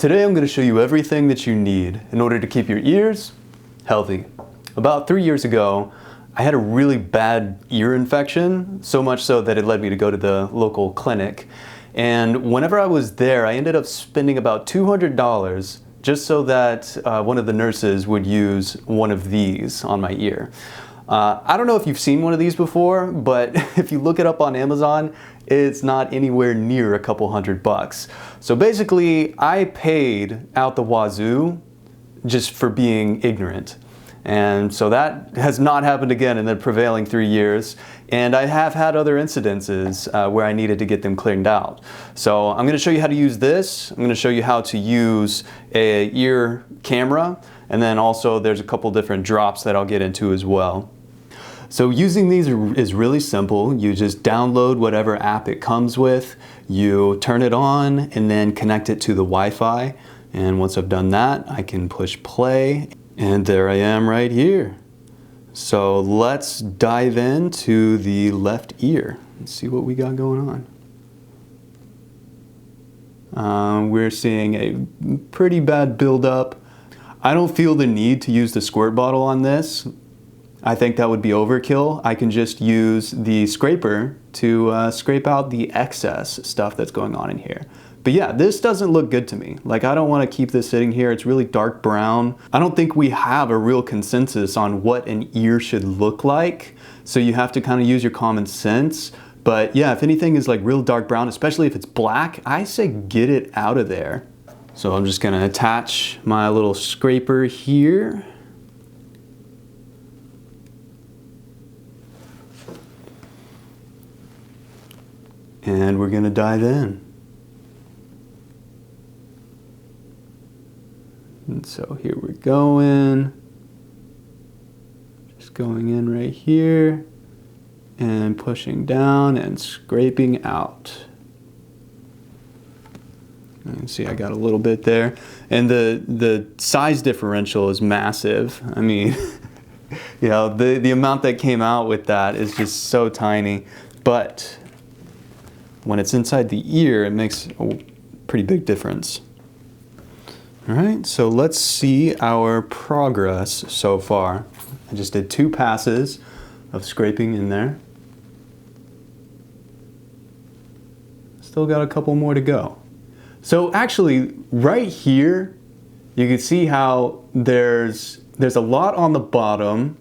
Today I'm going to show you everything that you need in order to keep your ears healthy. About 3 years ago, I had a really bad ear infection, so much so that it led me to go to the local clinic. And whenever I was there, I ended up spending about $200 just so that one of the nurses would use one of these on my ear. I don't know if you've seen one of these before, but if you look it up on Amazon, it's not anywhere near a couple $100. So basically, I paid out the wazoo just for being ignorant. And so that has not happened again in the prevailing 3 years. And I have had other incidences where I needed to get them cleaned out. So I'm going to show you how to use this. I'm going to show you how to use an ear camera. And then also there's a couple different drops that I'll get into as well. So using these is really simple. You just download whatever app it comes with, you turn it on, and then connect it to the Wi-Fi. And once I've done that, I can push play, and there I am right here. So let's dive into the left ear and see what we got going on. We're seeing a pretty bad buildup. I don't feel the need to use the squirt bottle on this. I think that would be overkill. I can just use the scraper to scrape out the excess stuff that's going on in here. But yeah, this doesn't look good to me. Like, I don't want to keep this sitting here. It's really dark brown. I don't think we have a real consensus on what an ear should look like. So you have to kind of use your common sense. But yeah, if anything is like real dark brown, especially if it's black, I say get it out of there. So I'm just gonna attach my little scraper here. And we're going to dive in. And so here we're going. Just going in right here and pushing down and scraping out. You can see I got a little bit there. And the size differential is massive. I mean, you know, the amount that came out with that is just so tiny. But when it's inside the ear, it makes a pretty big difference. All right, so let's see our progress so far. I just did 2 passes of scraping in there. Still got a couple more to go. So actually, right here, you can see how there's a lot on the bottom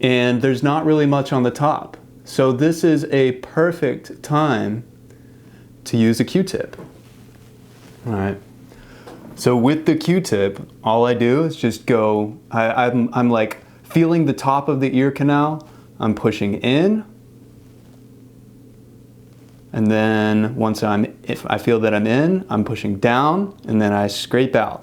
and there's not really much on the top. So this is a perfect time to use a Q-tip. All right. So with the Q-tip, all I do is just go, I'm like feeling the top of the ear canal. I'm pushing in. And then once if I feel that I'm in, I'm pushing down, and then I scrape out.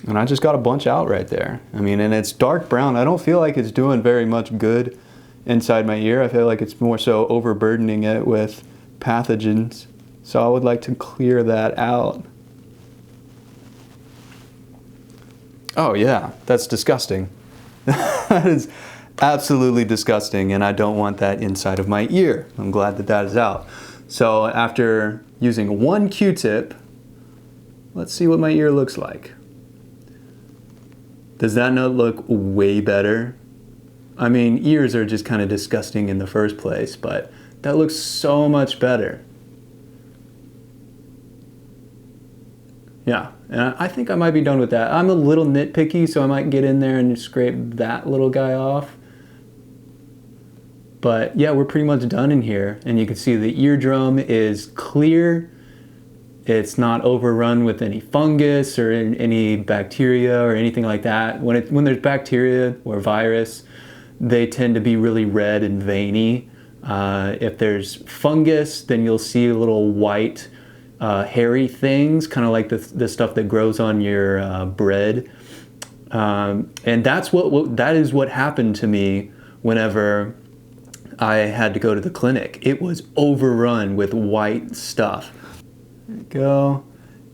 And I just got a bunch out right there. I mean, and it's dark brown. I don't feel like it's doing very much good inside my ear. I feel like it's more so overburdening it with pathogens. So I would like to clear that out. Oh yeah, that's disgusting. That is absolutely disgusting, and I don't want that inside of my ear. I'm glad that that is out. So after using 1 Q-tip, let's see what my ear looks like. Does that not look way better? I mean, ears are just kind of disgusting in the first place, but that looks so much better. Yeah, and I think I might be done with that. I'm a little nitpicky, so I might get in there and scrape that little guy off. But yeah, we're pretty much done in here. And you can see the eardrum is clear. It's not overrun with any fungus or any bacteria or anything like that. When there's bacteria or virus, they tend to be really red and veiny. If there's fungus, then you'll see little white hairy things, kind of like the stuff that grows on your bread. And that is what happened to me whenever I had to go to the clinic. It was overrun with white stuff. There we go.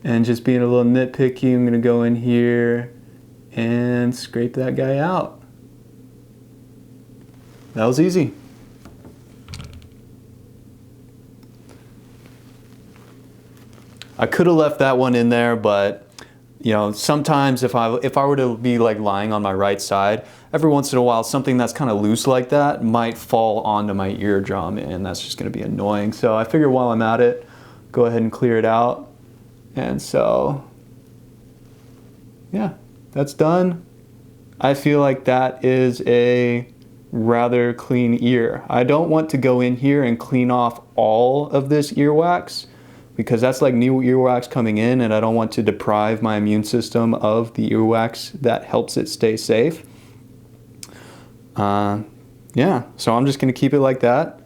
And just being a little nitpicky, I'm going to go in here and scrape that guy out. That was easy. I could have left that one in there, but you know, sometimes if I were to be like lying on my right side, every once in a while something that's kind of loose like that might fall onto my eardrum, and that's just going to be annoying. So I figure while I'm at it, go ahead and clear it out. And so yeah, that's done. I feel like that is a rather clean ear. I don't want to go in here and clean off all of this earwax, because that's like new earwax coming in, and I don't want to deprive my immune system of the earwax that helps it stay safe. Yeah, so I'm just going to keep it like that.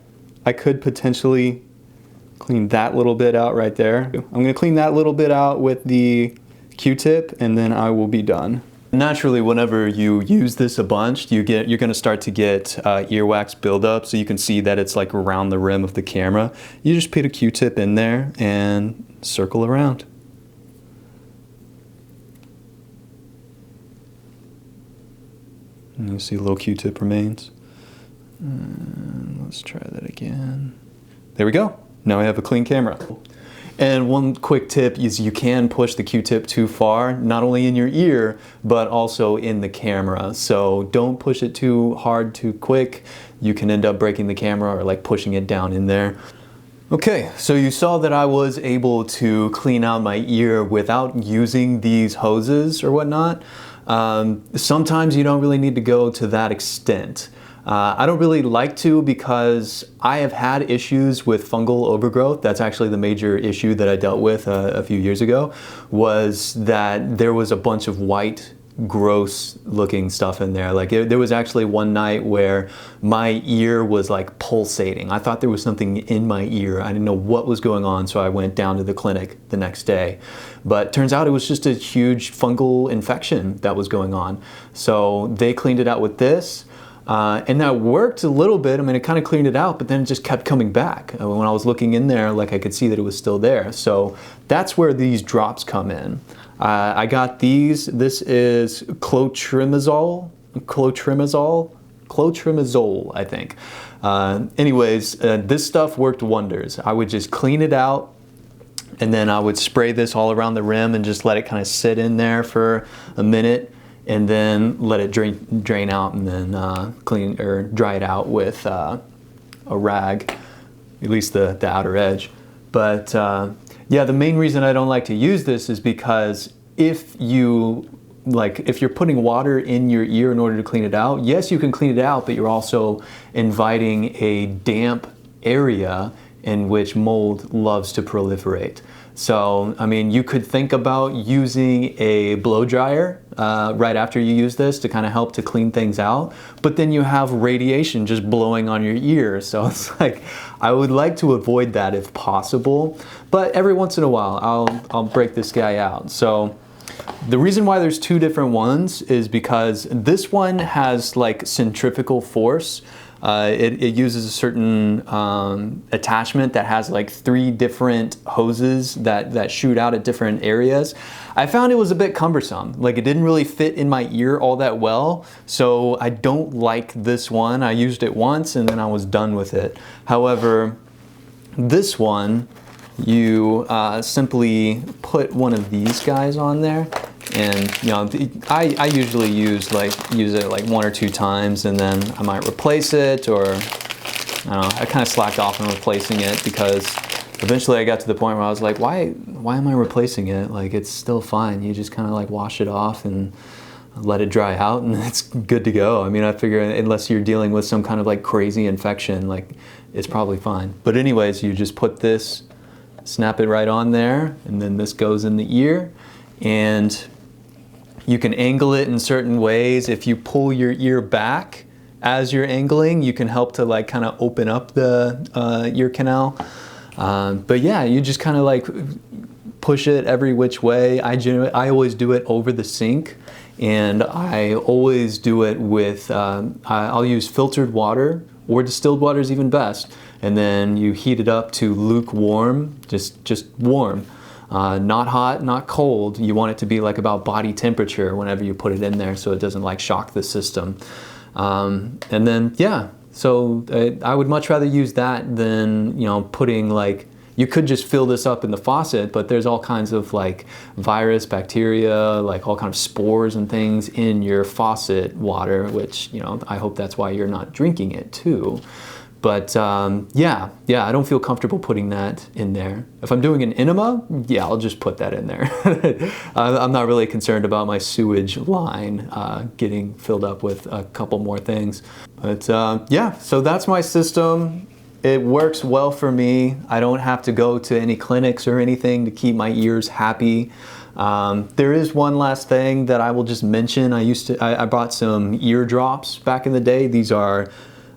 I could potentially clean that little bit out right there. I'm going to clean that little bit out with the Q-tip, and then I will be done. Naturally, whenever you use this a bunch, you're going to start to get earwax buildup, so you can see that it's like around the rim of the camera. You just put a Q-tip in there and circle around. And you see a little Q-tip remains. And let's try that again. There we go. Now I have a clean camera. And one quick tip is you can push the Q-tip too far, not only in your ear, but also in the camera. So don't push it too hard, too quick. You can end up breaking the camera or like pushing it down in there. Okay, so you saw that I was able to clean out my ear without using these hoses or whatnot. Sometimes you don't really need to go to that extent. I don't really like to, because I have had issues with fungal overgrowth. That's actually the major issue that I dealt with a few years ago, was that there was a bunch of white, gross looking stuff in there. Like there was actually one night where my ear was like pulsating. I thought there was something in my ear. I didn't know what was going on, so I went down to the clinic the next day. But turns out it was just a huge fungal infection that was going on. So they cleaned it out with this. And that worked a little bit. I mean, it kind of cleaned it out, but then it just kept coming back. When I was looking in there, like I could see that it was still there. So that's where these drops come in. I got these. This is clotrimazole, I think. Anyways, this stuff worked wonders. I would just clean it out, and then I would spray this all around the rim and just let it kind of sit in there for a minute, and then let it drain out, and then clean or dry it out with a rag, at least the outer edge. But yeah, the main reason I don't like to use this is because if you're putting water in your ear in order to clean it out, yes, you can clean it out, but you're also inviting a damp area in which mold loves to proliferate. So, I mean, you could think about using a blow dryer right after you use this to kind of help to clean things out, but then you have radiation just blowing on your ear. So it's like, I would like to avoid that if possible, but every once in a while I'll break this guy out. So the reason why there's two different ones is because this one has like centrifugal force. It uses a certain attachment that has like 3 different hoses that shoot out at different areas. I found it was a bit cumbersome. Like, it didn't really fit in my ear all that well, so I don't like this one. I used it once and then I was done with it. However, this one, you simply put one of these guys on there. And you know, I usually use it like 1 or 2 times, and then I might replace it, or I don't know, I kind of slacked off on replacing it, because eventually I got to the point where I was like, why am I replacing it? Like, it's still fine. You just kind of like wash it off and let it dry out, and it's good to go. I mean, I figure unless you're dealing with some kind of like crazy infection, like, it's probably fine. But anyways, you just put this, snap it right on there, and then this goes in the ear, and you can angle it in certain ways. If you pull your ear back as you're angling, you can help to like kind of open up the ear canal. But yeah, you just kind of like push it every which way. I always do it over the sink, and I always do it with, I'll use filtered water, or distilled water is even best. And then you heat it up to lukewarm, just warm. Not hot, not cold. You want it to be like about body temperature whenever you put it in there, so it doesn't like shock the system. And then, yeah, so I would much rather use that than, you know, putting like you could just fill this up in the faucet, but there's all kinds of like virus, bacteria, like all kinds of spores and things in your faucet water, which, you know, I hope that's why you're not drinking it too. But yeah, I don't feel comfortable putting that in there. If I'm doing an enema, yeah, I'll just put that in there. I'm not really concerned about my sewage line getting filled up with a couple more things. But yeah, so that's my system. It works well for me. I don't have to go to any clinics or anything to keep my ears happy. There is one last thing that I will just mention. I bought some ear drops back in the day. These are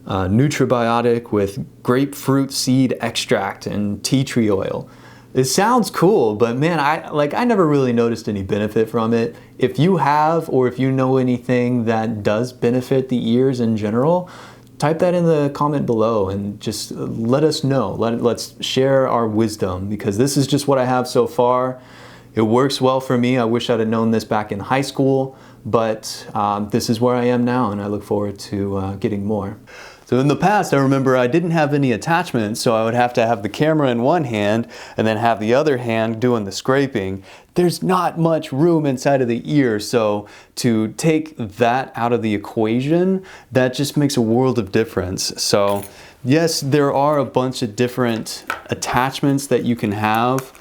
Nutribiotic with grapefruit seed extract and tea tree oil. It sounds cool, but man, I never really noticed any benefit from it. If you have, or if you know anything that does benefit the ears in general, type that in the comment below and just let us know. Let's share our wisdom, because this is just what I have so far. It works well for me. I wish I'd have known this back in high school, but this is where I am now, and I look forward to getting more. So in the past, I remember I didn't have any attachments, so I would have to have the camera in one hand and then have the other hand doing the scraping. There's not much room inside of the ear, so to take that out of the equation, that just makes a world of difference. So yes, there are a bunch of different attachments that you can have.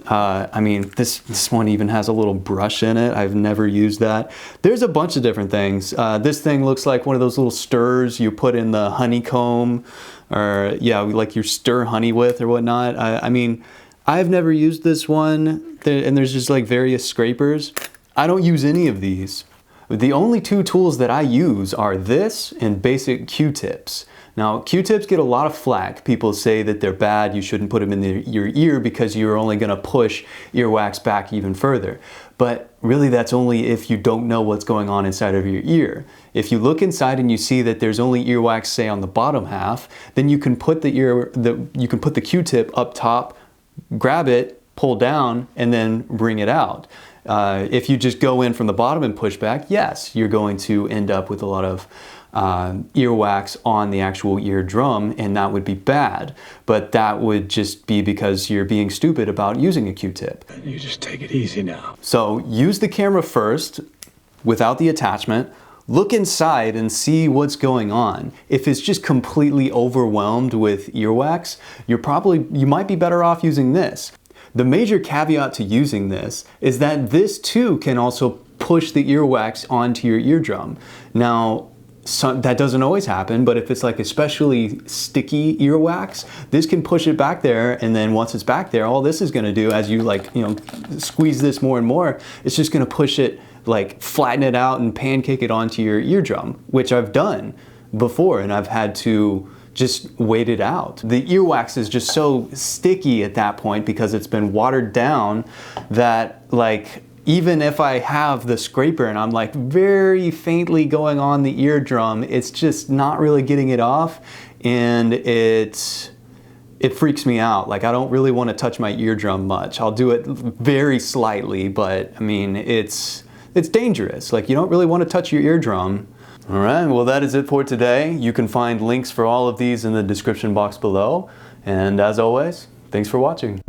I mean, this one even has a little brush in it. I've never used that. There's a bunch of different things. This thing looks like one of those little stirrers you put in the honeycomb, or yeah, like you stir honey with or whatnot. I mean, I've never used this one, and there's just like various scrapers. I don't use any of these. The only two tools that I use are this and basic Q-tips. Now, Q-tips get a lot of flack. People say that they're bad, you shouldn't put them in your ear because you're only gonna push earwax back even further. But really that's only if you don't know what's going on inside of your ear. If you look inside and you see that there's only earwax, say on the bottom half, then you can put the Q-tip up top, grab it, pull down, and then bring it out. If you just go in from the bottom and push back, yes, you're going to end up with a lot of earwax on the actual eardrum, and that would be bad. But that would just be because you're being stupid about using a Q-tip. You just take it easy now. So use the camera first without the attachment. Look inside and see what's going on. If it's just completely overwhelmed with earwax, you might be better off using this. The major caveat to using this is that this too can also push the earwax onto your eardrum. Now, that doesn't always happen, but if it's like especially sticky earwax, this can push it back there, and then once it's back there, all this is gonna do as you squeeze this more and more, it's just gonna push it, like flatten it out and pancake it onto your eardrum, which I've done before, and I've had to just wait it out. The earwax is just so sticky at that point because it's been watered down that, like, even if I have the scraper and I'm like very faintly going on the eardrum, it's just not really getting it off, and it freaks me out. Like, I don't really want to touch my eardrum much. I'll do it very slightly, but I mean, it's dangerous. Like, you don't really want to touch your eardrum. All right, well, that is it for today. You can find links for all of these in the description box below. And as always, thanks for watching.